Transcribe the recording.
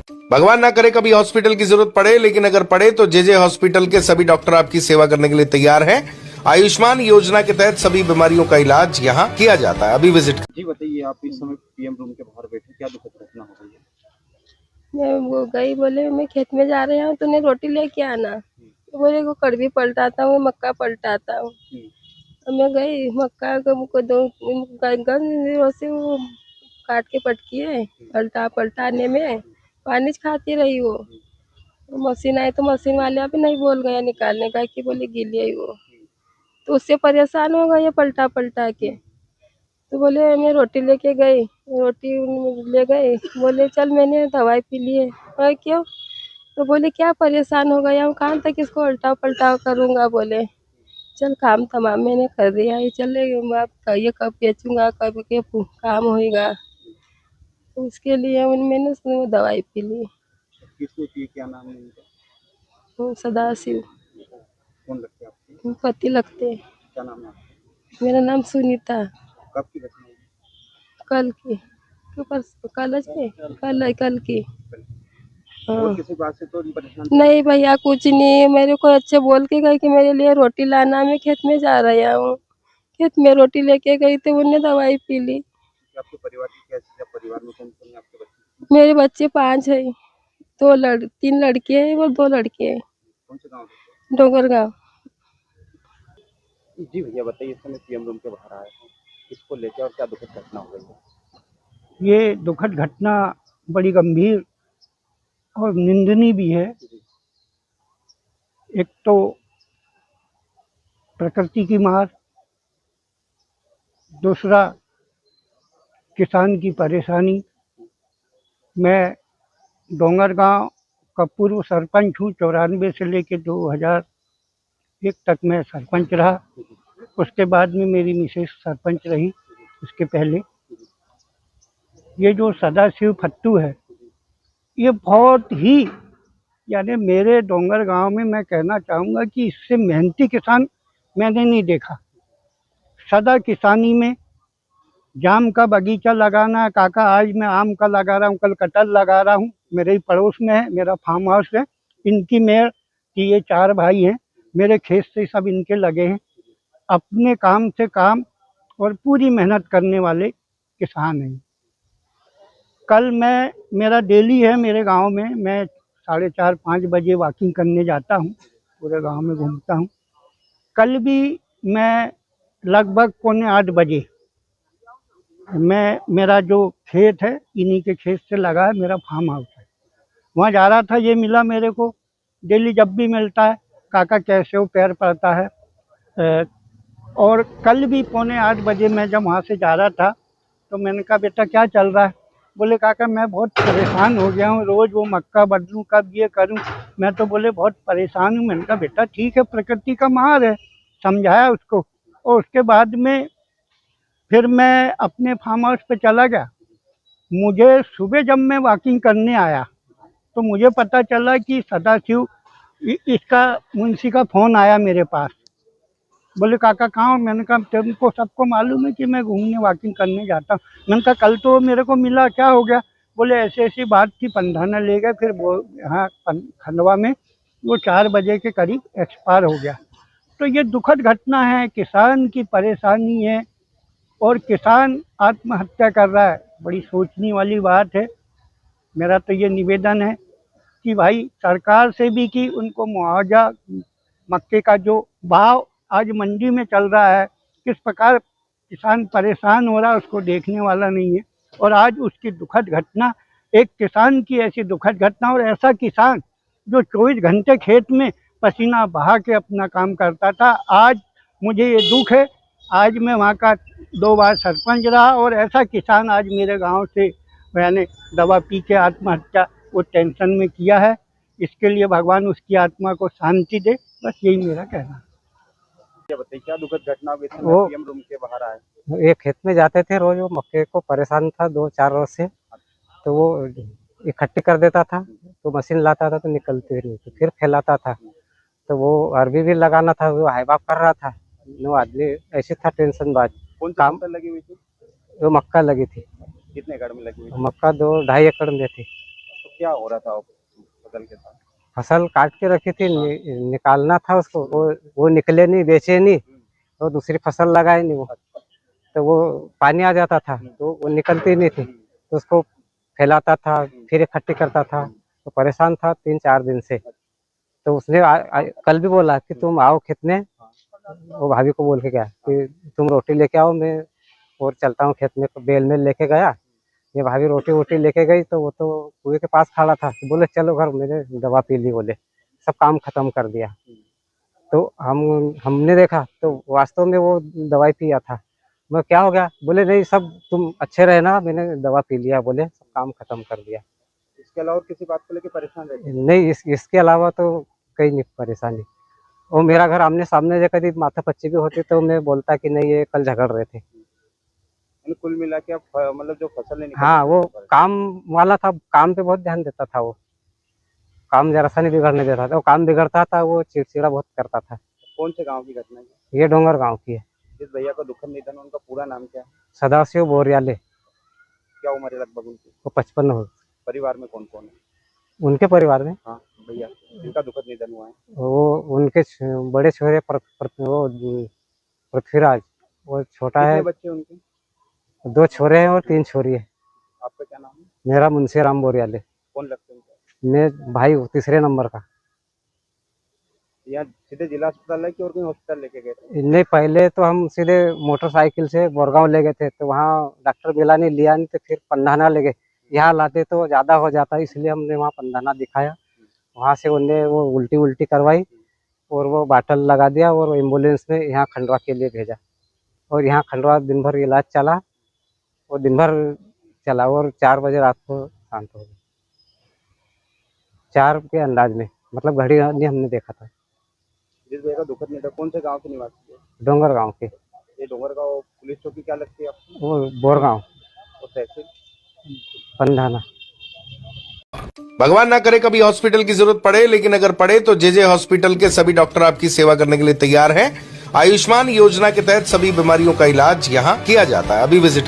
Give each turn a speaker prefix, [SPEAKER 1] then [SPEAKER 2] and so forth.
[SPEAKER 1] भगवान ना करे कभी हॉस्पिटल की जरूरत पड़े, लेकिन अगर पड़े तो जे हॉस्पिटल के सभी डॉक्टर आपकी सेवा करने के लिए तैयार हैं। आयुष्मान योजना के तहत सभी बीमारियों का इलाज यहाँ किया जाता है। अभी विजिट
[SPEAKER 2] जी बताइए, आप इस समय पीएम रूम के बाहर बैठे, क्या दुखद घटना हो गई है?
[SPEAKER 3] मैं वो गई, बोले मैं खेत में जा रही हूँ, तूने रोटी लेके आना। तो बोले वो कड़वी पलटाता हूँ, मक्का पलटाता हूँ। तो मैं गई, मक्का को मुझको दो गन से वो काट के पटकिए, पलटा पलटाने में पानी खाती रही वो। मशीन आई तो मशीन वाले अभी नहीं बोल गया निकालने का, कि बोले गीली है वो। तो उससे परेशान हो गए पलटा पलटा के। तो बोले मैं रोटी लेके गई, रोटी ले गए, बोले चल मैंने दवाई पी ली है। और क्यों? तो बोले क्या परेशान हो गया हूँ, कहाँ तक इसको उल्टा पलटा करूँगा। बोले चल काम तमाम मैंने कर दिया है, चले ये कब बेचूंगा, कब के काम होएगा। तो उसके लिए मैंने उसमें दवाई पी ली।
[SPEAKER 2] किसने की, क्या नाम है इनका?
[SPEAKER 3] वो सदाशिव
[SPEAKER 2] कौन लगते हैं आपके?
[SPEAKER 3] पति लगते हैं।
[SPEAKER 2] क्या नाम है आपका?
[SPEAKER 3] मेरा नाम सुनीता।
[SPEAKER 2] कब की घटना है?
[SPEAKER 3] कल की कल की।
[SPEAKER 2] और
[SPEAKER 3] हाँ।
[SPEAKER 2] किसी बात से तो नहीं परेशान थे?
[SPEAKER 3] नहीं भैया कुछ नहीं, मेरे को अच्छे बोल के गए कि मेरे लिए रोटी लाना, मैं खेत में जा रहा हूँ। खेत में रोटी लेके गई तो उन्हें दवाई पी ली।
[SPEAKER 2] कि आपके परिवार की क्या स्थिति है? परिवार में कौन कौन है आपके बच्चे?
[SPEAKER 3] मेरे बच्चे 5 है, 3 लड़के हैं और 2 लड़के हैं।
[SPEAKER 2] कौन से गाँव के?
[SPEAKER 3] डोंगर गाँव।
[SPEAKER 2] जी भैया बताइए, इस समय पीएम रूम के बाहर आए हैं, किसको लेकर और क्या दुखद घटना हो गई है?
[SPEAKER 4] ये दुखद घटना बड़ी गंभीर और निंदनीय भी है। एक तो प्रकृति की मार, दूसरा किसान की परेशानी। मैं डोंगर गांव का पूर्व सरपंच हूँ। 94 से लेकर 2001 तक मैं सरपंच रहा। उसके बाद में मेरी मिसेस सरपंच रही। उसके पहले ये जो सदाशिव फट्टू है, ये बहुत ही, यानी मेरे डोंगर गांव में मैं कहना चाहूँगा कि इससे मेहनती किसान मैंने नहीं देखा। सदा किसानी में जाम का बगीचा लगाना, काका आज मैं आम का लगा रहा हूँ, कल कटहल लगा रहा हूँ। मेरे ही पड़ोस में है, मेरा फार्म हाउस है, इनकी मेयर की ये 4 भाई हैं, मेरे खेत से सब इनके लगे हैं। अपने काम से काम और पूरी मेहनत करने वाले किसान हैं। कल मेरा डेली है मेरे गांव में, मैं 4:30-5 बजे वॉकिंग करने जाता हूं, पूरे गांव में घूमता हूं। कल भी मैं लगभग 7:45 बजे, मेरा जो खेत है इन्हीं के खेत से लगा है, मेरा फार्म हाउस है, वहाँ जा रहा था। ये मिला मेरे को, डेली जब भी मिलता है, काका कैसे हो, पैर पड़ता है। और कल भी 7:45 बजे मैं जब वहाँ से जा रहा था तो मैंने कहा बेटा क्या चल रहा है? बोले काका मैं बहुत परेशान हो गया हूँ, रोज़ वो मक्का बदलूँ, कब ये करूँ। मैं तो बोले बहुत परेशान हूँ। मैंने कहा बेटा ठीक है, प्रकृति का मार है, समझाया उसको। और उसके बाद में फिर मैं अपने फार्म हाउस पे चला गया। मुझे सुबह जब मैं वॉकिंग करने आया तो मुझे पता चला कि सदाशिव इसका मुंशी का फ़ोन आया मेरे पास। बोले काका कहाँ हो? मैंने कहा तुमको सबको मालूम है कि मैं घूमने वॉकिंग करने जाता हूँ। मैंने कहा कल तो मेरे को मिला, क्या हो गया? बोले ऐसी ऐसी बात थी, पंधाना ले गए, फिर वो यहाँ खंडवा में वो 4 बजे के करीब एक्सपायर हो गया। तो ये दुखद घटना है, किसान की परेशानी है और किसान आत्महत्या कर रहा है। बड़ी सोचने वाली बात है। मेरा तो ये निवेदन है कि भाई सरकार से भी कि उनको मुआवजा, मक्के का जो भाव आज मंडी में चल रहा है, किस प्रकार किसान परेशान हो रहा है, उसको देखने वाला नहीं है। और आज उसकी दुखद घटना, एक किसान की ऐसी दुखद घटना, और ऐसा किसान जो 24 घंटे खेत में पसीना बहा के अपना काम करता था। आज मुझे ये दुख है, आज मैं वहाँ का 2 बार सरपंच रहा और ऐसा किसान आज मेरे गांव से मैंने दवा पी के आत्महत्या वो टेंशन में किया है। इसके लिए भगवान उसकी आत्मा को शांति दे, बस यही मेरा कहना है।
[SPEAKER 2] क्या बताइए, क्या दुखद घटना हो गई? इस समय
[SPEAKER 5] वो
[SPEAKER 2] पीएम रूम के बाहर आए।
[SPEAKER 5] ये खेत में जाते थे रोज, वो मक्के को परेशान था 2-4 रोज से, तो वो इकट्ठी कर देता था, तो मशीन लाता था तो निकलती नहीं थी, फिर फैलाता था। तो वो अरबी भी लगाना था, वो हाइबाप कर रहा था। वो आदमी ऐसे था टेंशन बाज।
[SPEAKER 2] कौन सी
[SPEAKER 5] काम
[SPEAKER 2] फसल लगी हुई थी?
[SPEAKER 5] वो मक्का लगी थी,
[SPEAKER 2] कितने एकड़ में लगी हुई थी?
[SPEAKER 5] मक्का 2-2.5 एकड़ में थी।
[SPEAKER 2] तो क्या हो रहा था फसल के साथ?
[SPEAKER 5] फसल काट के रखी थी, निकालना था उसको, वो निकले नहीं, बेचे नहीं, तो दूसरी फसल लगाए नहीं वो, तो वो पानी आ जाता था तो वो निकलती नहीं थी, तो उसको फैलाता था, फिर इकट्ठी करता था, तो परेशान था 3-4 दिन से। तो उसने कल भी बोला कि तुम आओ खेत में, वो भाभी को बोल के गया कि तुम रोटी लेके आओ, मैं और चलता हूँ खेत में। बेल में लेके गया, ये भाभी रोटी वोटी लेके गई, तो वो तो कुएं के पास खड़ा था, तो बोले चलो घर, मैंने दवा पी ली, बोले सब काम खत्म कर दिया। तो हमने देखा तो वास्तव में वो दवाई पिया था। मैं क्या हो गया, बोले नहीं सब तुम अच्छे रहे ना, मैंने दवा पी लिया, बोले सब काम खत्म कर दिया।
[SPEAKER 2] इसके अलावा किसी बात को लेकर परेशान रहते हैं?
[SPEAKER 5] नहीं, इसके अलावा तो कहीं नहीं परेशानी। वो मेरा घर आमने सामने जो कभी माथा पच्ची भी होती तो मैं बोलता कि नहीं ये कल झगड़ रहे थे।
[SPEAKER 2] यानी कुल मिला के मतलब जो फसल नहीं निकली,
[SPEAKER 5] हाँ, वो काम वाला था, काम पे बहुत ध्यान देता था, वो काम जरा सा नहीं बिगड़ने देता था। वो काम बिगड़ता था, वो चिड़चिड़ा बहुत करता था।
[SPEAKER 2] कौन से गांव की घटना है?
[SPEAKER 5] ये डोंगर गांव की है।
[SPEAKER 2] जिस भैया का दुखद निधन, उनका पूरा नाम क्या है?
[SPEAKER 5] सदाशिव बोरियाले।
[SPEAKER 2] क्या उम्र है लगभग उनकी?
[SPEAKER 5] वो 55 हो।
[SPEAKER 2] परिवार में कौन कौन है?
[SPEAKER 5] उनके परिवार में
[SPEAKER 2] हाँ भैया जिनका दुखद निधन हुआ है।
[SPEAKER 5] वो उनके बड़े छोरे वो पृथ्वीराज, वो छोटा
[SPEAKER 2] कितने
[SPEAKER 5] है।
[SPEAKER 2] बच्चे उनके?
[SPEAKER 5] 2 छोरे हैं और 3 छोरी है।
[SPEAKER 2] आपका क्या नाम है?
[SPEAKER 5] मेरा मुंशी राम बोरियाले।
[SPEAKER 2] कौन लगते हैं उनका?
[SPEAKER 5] मैं भाई हूँ, तीसरे नंबर का।
[SPEAKER 2] यहाँ सीधे जिला अस्पताल है कि और कहीं हॉस्पिटल लेके गए थे?
[SPEAKER 5] नहीं, पहले तो हम सीधे मोटरसाइकिल से बोरगांव ले गए थे, तो वहाँ डॉक्टर मिला नहीं, लिया नहीं, तो फिर पंधाना ले गए। यहाँ लाते तो ज़्यादा हो जाता, इसलिए हमने वहाँ पंधाना दिखाया। वहाँ से उन्हें वो उल्टी करवाई और वो बाटल लगा दिया और एम्बुलेंस में यहाँ खंडवा के लिए भेजा। और यहाँ खंडवा दिन भर इलाज चला, और दिन भर चला, और 4 बजे रात को शांत हो गई। 4 के अंदाज में, मतलब घड़ी नहीं हमने देखा था।
[SPEAKER 2] जिस भैया का दुखद निधन, कौन से गांव के निवासी है?
[SPEAKER 5] डोंगर गांव के।
[SPEAKER 2] ये डोंगरगांव पुलिस चौकी क्या लगती है आपको?
[SPEAKER 5] वो बोरगांव,
[SPEAKER 2] और तहसील?
[SPEAKER 5] पंधाना।
[SPEAKER 1] भगवान ना करे कभी हॉस्पिटल की जरूरत पड़े, लेकिन अगर पड़े तो जेजे हॉस्पिटल के सभी डॉक्टर आपकी सेवा करने के लिए तैयार हैं। आयुष्मान योजना के तहत सभी बीमारियों का इलाज यहाँ किया जाता है। अभी विजिट